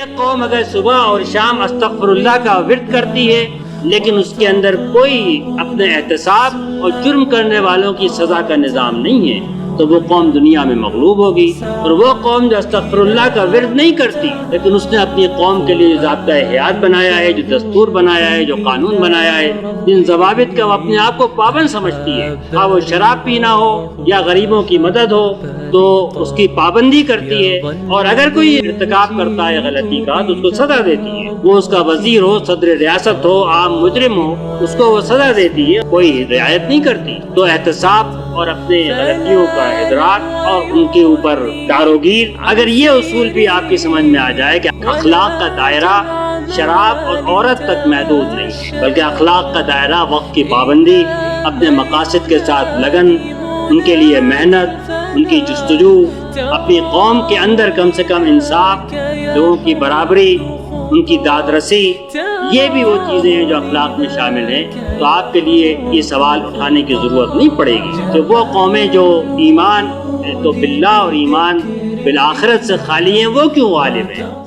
ایک قوم اگر صبح اور شام استغفر اللہ کا ورد کرتی ہے لیکن اس کے اندر کوئی اپنے احتساب اور جرم کرنے والوں کی سزا کا نظام نہیں ہے تو وہ قوم دنیا میں مغلوب ہوگی. اور وہ قوم جو استغفر اللہ کا ورد نہیں کرتی لیکن اس نے اپنی قوم کے لیے ضابطۂ حیات بنایا ہے, جو دستور بنایا ہے, جو قانون بنایا ہے, جن ضوابط کا وہ اپنے آپ کو پابند سمجھتی ہے, خواہ وہ شراب پینا ہو یا غریبوں کی مدد ہو تو اس کی پابندی کرتی ہے, اور اگر کوئی ارتکاب کرتا ہے غلطی کا تو اس کو سزا دیتی ہے. وہ اس کا وزیر ہو, صدر ریاست ہو, عام مجرم ہو, اس کو وہ سزا دیتی ہے, کوئی رعایت نہیں کرتی. تو احتساب اور اپنے غلطیوں کا ادراک اور ان کے اوپر داروگیر, اگر یہ اصول بھی آپ کی سمجھ میں آ جائے کہ اخلاق کا دائرہ شراب اور عورت تک محدود نہیں بلکہ اخلاق کا دائرہ وقت کی پابندی, اپنے مقاصد کے ساتھ لگن, ان کے لیے محنت, ان کی جستجو, اپنی قوم کے اندر کم سے کم انصاف, لوگوں کی برابری, ان کی داد رسی, یہ بھی وہ چیزیں ہیں جو اخلاق میں شامل ہیں. تو آپ کے لیے یہ سوال اٹھانے کی ضرورت نہیں پڑے گی کہ وہ قومیں جو ایمان تو باللہ اور ایمان بالآخرت سے خالی ہیں وہ کیوں غالب ہیں.